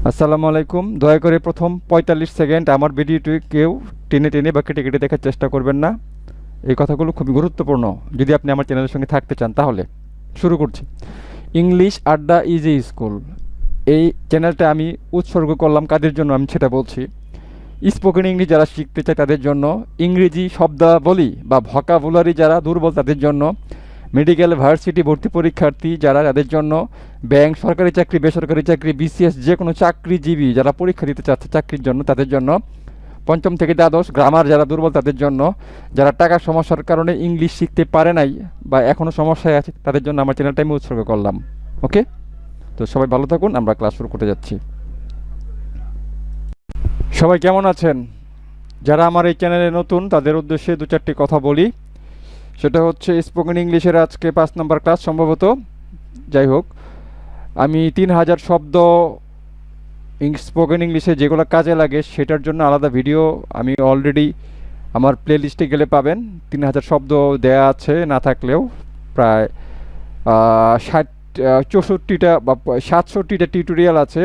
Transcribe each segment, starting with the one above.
আসসালামু আলাইকুম। দয়া করে প্রথম ৪৫ সেকেন্ড আমার ভিডিওটি কেউ টেনে টেনে বা কেটে কেটে দেখার চেষ্টা করবেন না। এই কথাগুলো খুবই গুরুত্বপূর্ণ। যদি আপনি আমার চ্যানেলের সঙ্গে থাকতে চান তাহলে শুরু করছি। ইংলিশ আড্ডা ইজি স্কুল, এই চ্যানেলটা আমি উৎসর্গ করলাম কাদের জন্য আমি সেটা বলছি। স্পোকেন ইংলিশ যারা শিখতে চায় তাদের জন্য, ইংরেজি শব্দাবলী বা ভোকাবুলারি যারা দুর্বল তাদের জন্য, মেডিকেল ভার্সিটি ভর্তি পরীক্ষার্থী যারা তাদের জন্য, ব্যাংক, সরকারি চাকরি, বেসরকারি চাকরি, বিসিএস যে কোনো চাকরিজীবী যারা পরীক্ষা দিতে চাচ্ছে চাকরির জন্য তাদের জন্য, পঞ্চম থেকে দ্বাদশ গ্রামার যারা দুর্বল তাদের জন্য, যারা টাকার সমস্যার কারণে ইংলিশ শিখতে পারে নাই বা এখনও সমস্যায় আছে তাদের জন্য আমার চ্যানেলটা আমি উৎসর্গ করলাম। ওকে, তো সবাই ভালো থাকুন, আমরা ক্লাস শুরু করতে যাচ্ছি। সবাই কেমন আছেন? যারা আমার এই চ্যানেলে নতুন তাদের উদ্দেশ্যে দু চারটি কথা বলি। সেটা হচ্ছে স্পোকেন ইংলিশের আজকে ৫ নম্বর ক্লাস সম্ভবত। যাই হোক, আমি ৩,০০০ শব্দ স্পোকেন ইংলিশে যেগুলো কাজে লাগে সেটার জন্য আলাদা ভিডিও আমি অলরেডি আমার প্লে লিস্টে গেলে পাবেন। ৩,০০০ শব্দ দেয়া আছে, না থাকলেও প্রায় ৬৪টা বা ৬৭টা টিউটোরিয়াল আছে,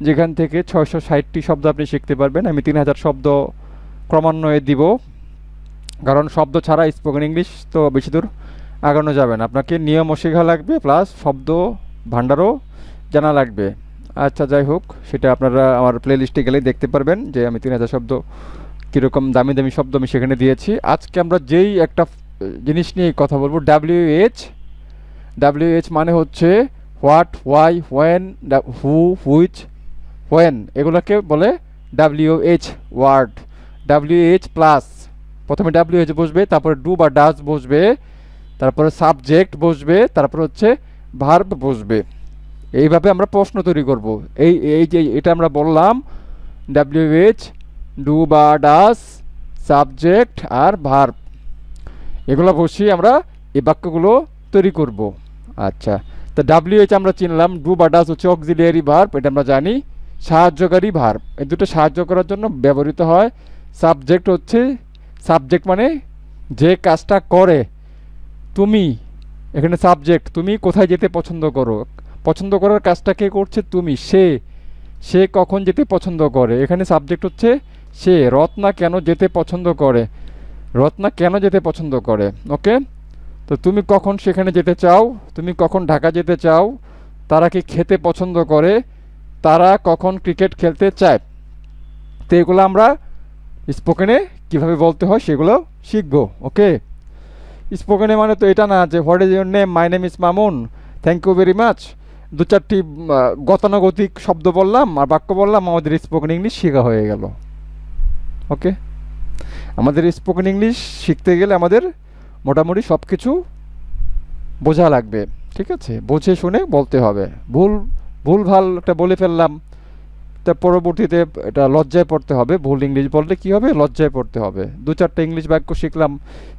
যেখান থেকে ৬৬০টি শব্দ আপনি শিখতে পারবেন। আমি ৩,০০০ শব্দ ক্রমান্বয়ে দিব, কারণ শব্দ ছাড়া স্পোকেন ইংলিশ তো বেশি দূর আগানো যাবে না। আপনাকে নিয়মও শেখা লাগবে, প্লাস শব্দ ভাণ্ডারও জানা লাগবে। আচ্ছা, যাই হোক, সেটা আপনারা আমার প্লে লিস্টে গেলেই দেখতে পারবেন যে আমি ৩,০০০ শব্দ কীরকম দামি দামি শব্দ আমি সেখানে দিয়েছি। আজকে আমরা যেই একটা জিনিস নিয়ে কথা বলবো, ডাব্লিউএইচ। ডাব্লিউএইচ মানে হচ্ছে what, why, when, who, which, when, এগুলোকে বলে ডাব্লিউএইচ ওয়ার্ড। ডাব্লিউএইচ প্লাস প্রথমে ডাব্লিউএইচ বসবে, তারপরে ডু বা ডাজ বসবে, তারপরে সাবজেক্ট বসবে, তারপর হচ্ছে ভার্ব বসবে। এইভাবে আমরা প্রশ্ন তৈরি করব। এই এই যে এটা আমরা বললাম, ডাব্লিউএইচ, ডু বা ডাজ, সাবজেক্ট আর ভার্ব, এগুলো বসিয়ে আমরা এই বাক্যগুলো তৈরি করব। আচ্ছা, তো ডাব্লিউএইচ আমরা চিনলাম, ডু বা ডাজ হচ্ছে অক্সিলিয়ারি ভার্ব, এটা আমরা জানি, সাহায্যকারী ভার্ব। এই দুটো সাহায্য করার জন্য ব্যবহৃত হয়। সাবজেক্ট হচ্ছে, সাবজেক্ট মানে যে কাজটা করে। তুমি, এখানে সাবজেক্ট, তুমি কোথায় যেতে পছন্দ করো, পছন্দ করার কাজটা কে করছে? তুমি। সে, সে কখন যেতে পছন্দ করে, এখানে সাবজেক্ট হচ্ছে সে। রত্না কেন যেতে পছন্দ করে, রত্না কেন যেতে পছন্দ করে। ওকে, তো তুমি কখন সেখানে যেতে চাও, তুমি কখন ঢাকা যেতে চাও, তারা কি খেতে পছন্দ করে, তারা কখন ক্রিকেট খেলতে চায়। তো এগুলো আমরা স্পোকেনে কীভাবে বলতে হয় সেগুলো শিখবো। ওকে, স্পোকেনে মানে তো এটা না যে what is your name, my name is Mamun, thank you very much, দু চারটি গতানুগতিক শব্দ বললাম আর বাক্য বললাম, আমাদের স্পোকেন ইংলিশ শেখা হয়ে গেল। ওকে, আমাদের স্পোকেন ইংলিশ শিখতে গেলে আমাদের মোটামুটি সব কিছু বোঝা লাগবে। ঠিক আছে, বুঝে শুনে বলতে হবে। ভুলভালটা বলে ফেললাম, তা পরবর্তীতে এটা লজ্জায় পড়তে হবে। ভুল ইংলিশ বললে কী হবে? লজ্জায় পড়তে হবে। দু চারটা ইংলিশ বাক্য শিখলাম,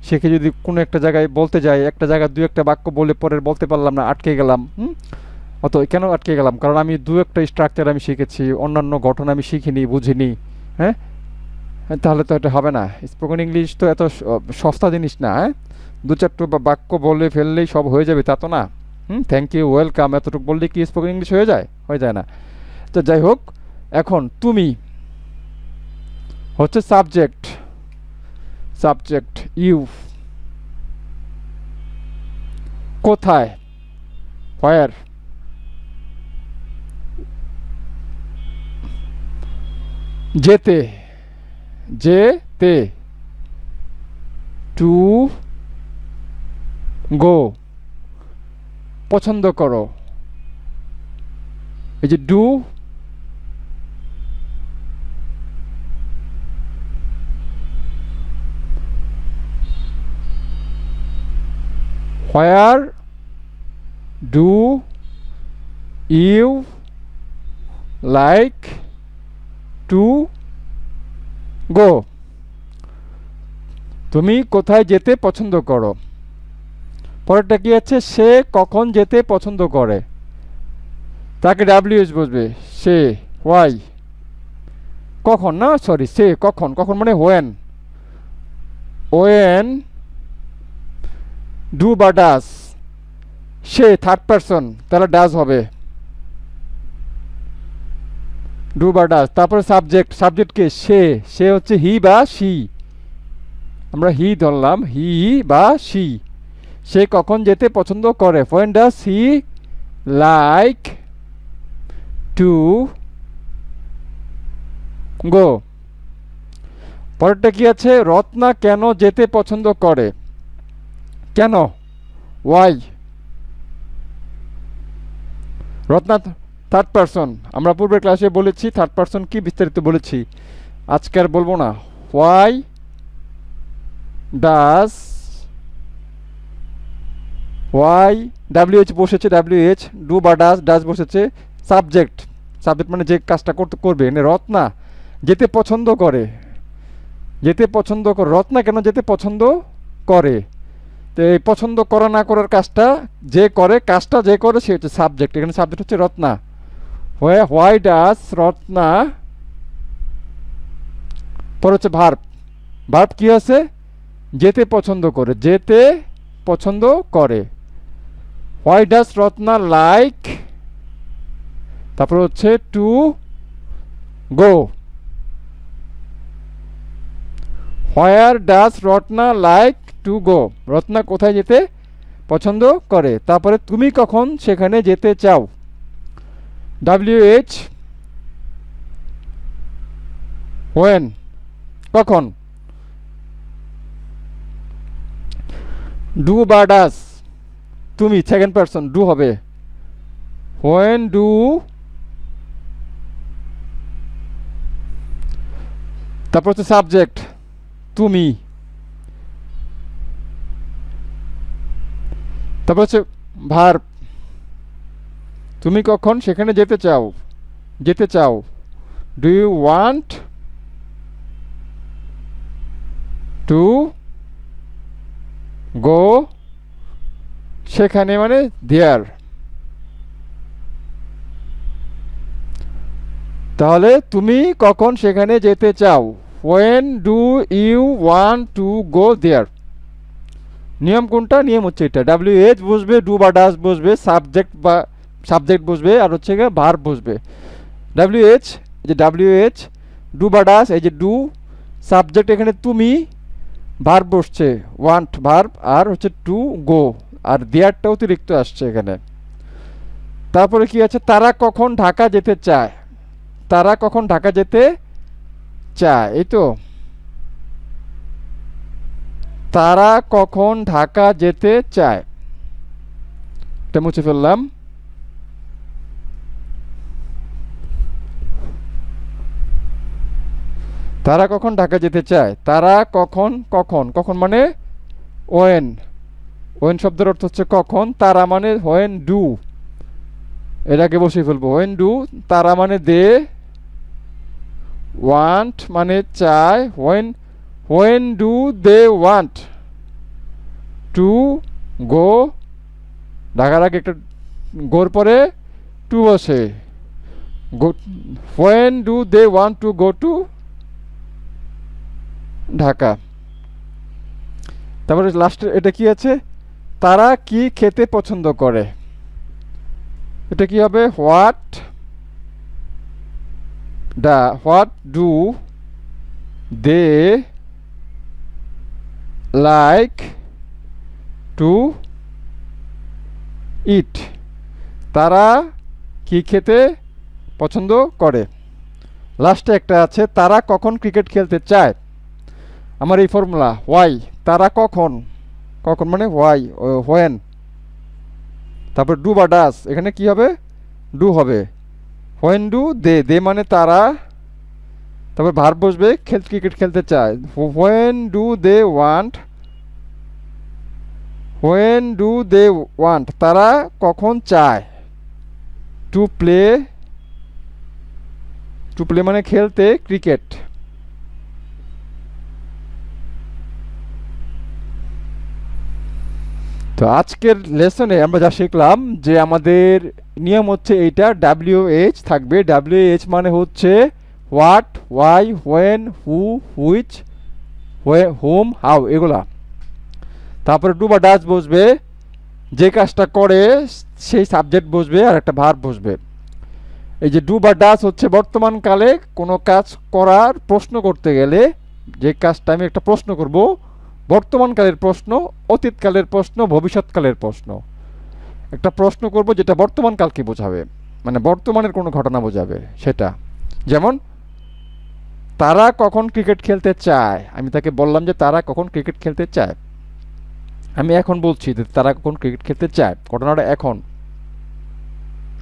শিখে যদি কোনো একটা জায়গায় বলতে যাই, একটা জায়গায় দু একটা বাক্য বলে পরে বলতে পারলাম না, আটকে গেলাম। অত কেন আটকে গেলাম? কারণ আমি দু একটা স্ট্রাকচার আমি শিখেছি, অন্যান্য গঠন আমি শিখিনি, বুঝিনি। হ্যাঁ, তাহলে তো এটা হবে না। স্পোকেন ইংলিশ তো এত সস্তা জিনিস না। হ্যাঁ, দু চারটা বাক্য বলে ফেললেই সব হয়ে যাবে তা তো না। থ্যাংক ইউ, ওয়েলকাম, এতটুকু বললে কি স্পোকেন ইংলিশ হয়ে যায়? হয়ে যায় না। তো যাই হোক, এখন তুমি হচ্ছে সাবজেক্ট, সাবজেক্ট ইউ। কোথায়, হোয়ার। যেতে, যেতে, টু গো। পছন্দ করো, এই যে do, where do you like to go. তুমি কোথায় যেতে পছন্দ করো। পরেরটা কি আছে? সে কখন যেতে পছন্দ করে, তাকে ডাব্লিউএইচ বসবে। সে, হোয়াই, কখন না, সরি, সে কখন, কখন মানে হোয়েন। ওয়েন ডু বা ডাস, সে থার্ড পারসন, তাহলে ডাজ হবে। ডু বা ডাজ, তারপরে সাবজেক্ট, সাবজেক্টকে সে, সে হচ্ছে হি বা শি, আমরা হি ধরলাম, হি বা শি। সে কখন যেতে পছন্দ করে, when does he like to go। পরেরটা কি আছে, রত্না কেন যেতে পছন্দ করে, কেন, ওয়াই। রত্না থার্ড পারসন, আমরা পূর্বের ক্লাসে বলেছি থার্ড পারসন কি বিস্তারিত বলেছি, আজকে আর বলবো না। হোয়াই ডাজ, ওয়াই ডাব্লিউএইচ বসেছে, ডাব্লিউএইচ, ডু বা ডাজ, ডাজ বসেছে, সাবজেক্ট, সাবজেক্ট মানে যে কাজটা করতে করবে, রত্না যেতে পছন্দ করে, যেতে পছন্দ করে, রত্না কেন যেতে পছন্দ করে, তো এই পছন্দ করা না করার কাজটা যে করে, কাজটা যে করে সে হচ্ছে সাবজেক্ট, এখানে সাবজেক্ট হচ্ছে রত্না। হোয়াই ডাজ রত্না, পরে হচ্ছে ভার্ব, ভার্ব কি আছে, যেতে পছন্দ করে, যেতে পছন্দ করে। হোয়াই ডাজ রত্না লাইক, তারপর হচ্ছে to go. Where does Ratna like to গো, রত্না কোথায় যেতে পছন্দ করে। তারপরে তুমি কখন সেখানে যেতে চাও, ডাব্লিউএইচ, হোয়েন কখন। ডু বা ডাজ, তুমি সেকেন্ড পারসন, ডু হবে, হোয়েন ডু, তারপর হচ্ছে সাবজেক্ট তুমি, তারপর হচ্ছে ভার্ব, তুমি কখন সেখানে যেতে চাও, যেতে চাও, do you want to go সেখানে, মানে দেয়ার। তাহলে তুমি কখন সেখানে যেতে চাও, when do you want to go there। নিয়ম কোনটা, নিয়ম হচ্ছে এটা, ডাব্লিউএইচ বসবে, ডু বা ডাজ বসবে, সাবজেক্ট বা সাবজেক্ট বসবে, আর হচ্ছে ভার্ব বসবে। ডাব্লিউএইচ, এই যে ডাব্লিউএইচ, ডু বা ডাজ, এই যে ডু, সাবজেক্ট এখানে তুমি, ভার্ব বসছে ওয়ান্ট ভার্ব, আর হচ্ছে টু গো, আর দেয়ারটা অতিরিক্ত আসছে এখানে। তারপরে কি আছে, তারা কখন ঢাকা যেতে চায়, তারা কখন ঢাকা যেতে চায়, এই তো, তারা কখন ঢাকা যেতে চায়, এটা মুছে ফেললাম। তারা কখন ঢাকা যেতে চায়, তারা কখন, কখন, কখন মানে ওয়েন, ওয়েন শব্দের অর্থ হচ্ছে কখন, তারা মানে হোয়েন ডু, এটাকে বসিয়ে ফেলবো, হোয়েন ডু, তারা মানে দে, ওয়ান্ট মানে চায়, when do they want to go, ঢাকার আগে একটা গোর পরে টু বসে, when do they want to go to Dhaka. তারপরে লাস্টে এটা কি আছে, তারা কি খেতে পছন্দ করে, এটা কি হবে, what do they like to eat, তারা কি খেতে পছন্দ করে। লাস্টে একটা আছে, তারা কখন ক্রিকেট খেলতে চায়, আমার এই ফর্মুলা, হোয়াই, তারা কখন, কখন মানে হোয়াই, হোয়েন, তারপর ডু বা ডাস, এখানে কি হবে, ডু হবে, হোয়েন ডু দে, দে মানে তারা, তারপর ভার্ব বসবে, ক্রিকেট খেলতে চায়, when do they want, when do they want, তারা কখন চায়, টু প্লে, টু প্লে মানে খেলতে ক্রিকেট। তো আজকের লেসনে আমরা যা শিখলাম যে আমাদের নিয়ম হচ্ছে এইটা, ডাব্লিউএইচ থাকবে, ডাব্লিউএইচ মানে হচ্ছে what, why, when, who, which, whom, how, এগুলা। তারপরে ডু বা ডাজ বসবে, যে কাজটা করে সেই সাবজেক্ট বসবে, আর একটা ভার্ব বসবে। এই যে ডু বা ডাজ হচ্ছে বর্তমানকালে কোনো কাজ করার প্রশ্ন করতে গেলে যে কাজটা আমি একটা প্রশ্ন করব, বর্তমানকালের প্রশ্ন, অতীতকালের প্রশ্ন, ভবিষ্যৎকালের প্রশ্ন। একটা প্রশ্ন করব যেটা বর্তমানকালকে বোঝাবে, মানে বর্তমানের কোনো ঘটনা বোঝাবে সেটা। যেমন তারা কখন ক্রিকেট খেলতে চায়, আমি তাকে বললাম যে তারা কখন ক্রিকেট খেলতে চায়। আমি এখন বলছি যে তারা কখন ক্রিকেট খেলতে চায়, ঘটনাটা এখন।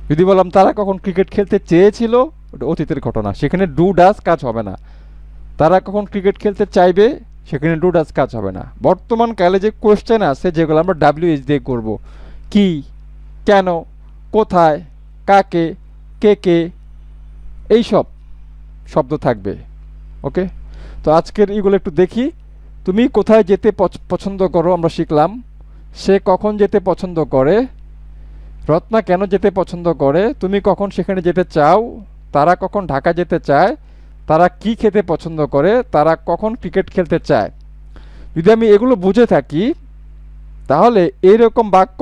যদি বললাম তারা কখন ক্রিকেট খেলতে চেয়েছিল, ওটা অতীতের ঘটনা, সেখানে ডু ডাজ কাজ হবে না। তারা কখন ক্রিকেট খেলতে চাইবে, সেখানে ডু ডাজ কাজ হবে না। বর্তমান কালে যে কোয়েশ্চেন আছে যেগুলো আমরা ডাব্লিউএইচ দিয়ে করব, কি, কেন, কোথায়, কাকে, কে, এইসব শব্দ থাকবে। ওকে, তো আজকের এগুলো একটু দেখি। তুমি কোথায় যেতে পছন্দ করো আমরা শিখলাম। সে কখন যেতে পছন্দ করে, রত্না কেন যেতে পছন্দ করে, তুমি কখন সেখানে যেতে চাও, তারা কখন ঢাকা যেতে চায়, তারা কি খেতে পছন্দ করে, তারা কখন ক্রিকেট খেলতে চায়। যদি আমি এগুলো বুঝে থাকি তাহলে এইরকম বাক্য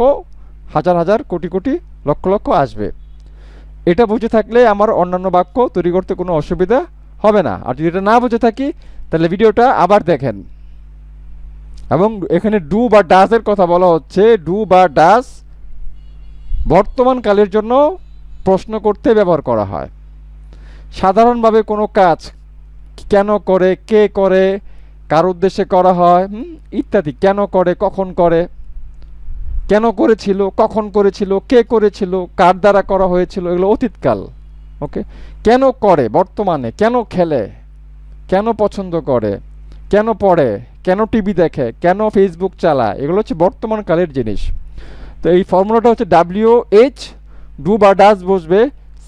হাজার হাজার কোটি কোটি লক্ষ লক্ষ আসবে। এটা বুঝে থাকলে আমার অন্যান্য বাক্য তৈরি করতে কোনো অসুবিধা হবে না। আর যদি এটা না বুঝে থাকি তাহলে ভিডিওটা আবার দেখেন। এবং এখানে ডু বা ডাজের কথা বলা হচ্ছে। ডু বা ডাজ বর্তমান কালের জন্য প্রশ্ন করতে ব্যবহার করা হয়। সাধারণভাবে কোনো কাজ কেন করে, কে করে, কার উদ্দেশ্যে করা হয় ইত্যাদি, কেন করে, কখন করে, কেন করেছিল, কখন করেছিল, কে করেছিল, কার দ্বারা করা হয়েছিল, এগুলো অতীতকাল। ওকে, কেন করে বর্তমানে, কেন খেলে, কেন পছন্দ করে, কেন পড়ে, কেন টিভি দেখে, কেন ফেসবুক চালায়, এগুলো হচ্ছে বর্তমান কালের জিনিস। তো এই ফর্মুলাটা হচ্ছে WH, ডু বা ডাজ বসবে,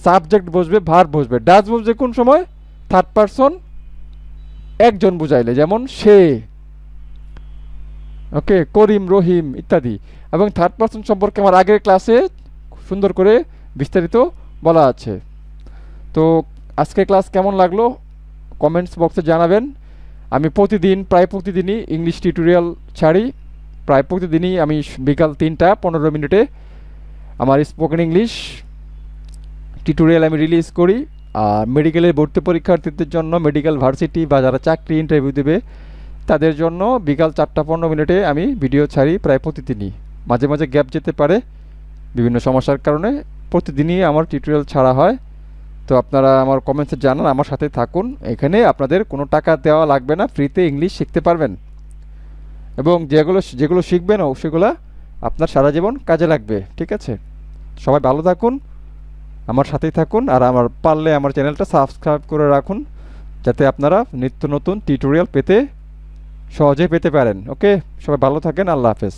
সাবজেক্ট বসবে, ভার্ব বসবে। ডাজ বসবে কোন সময়, থার্ড পারসন একজন বুঝাইলে, যেমন সে, ওকে, করিম, রহিম ইত্যাদি। এবং থার্ড পারসন সম্পর্কে আমার আগের ক্লাসে সুন্দর করে বিস্তারিত বলা আছে। তো আজকের ক্লাস কেমন লাগলো কমেন্টস বক্সে জানাবেন। আমি প্রায় প্রতিদিনই ইংলিশ টিউটোরিয়াল ছাড়ি। প্রায় প্রতিদিনই আমি বিকাল 3টা 15 মিনিটে আমার স্পোকেন ইংলিশ টিউটোরিয়াল আমি রিলিজ করি। আর মেডিকেলের ভর্তি পরীক্ষার্থীদের জন্য, মেডিকেল ভার্সিটি বা যারা চাকরি ইন্টারভিউ দেবে তাদের জন্য বিকাল 4টা 15 মিনিটে আমি ভিডিও ছাড়ি প্রায় প্রতিদিনই। মাঝে মাঝে গ্যাপ যেতে পারে বিভিন্ন সমস্যার কারণে, প্রতিদিনই আমার টিউটোরিয়াল ছাড়া হয়। তো আপনারা আমার কমেন্টসে জানান, আমার সাথে থাকুন। এখানে আপনাদের কোনো টাকা দেওয়া লাগবে না, ফ্রিতে ইংলিশ শিখতে পারবেন। এবং যেগুলো শিখবেন সেগুলো আপনার সারা জীবন কাজে লাগবে। ঠিক আছে, সবাই ভালো থাকুন, আমার সাথেই থাকুন। আর আমার পারলে আমার চ্যানেলটা সাবস্ক্রাইব করে রাখুন, যাতে আপনারা নিত্য নতুন টিউটোরিয়াল সহজে পেতে পারেন। ওকে, সবাই ভালো থাকেন, আল্লাহ হাফেজ।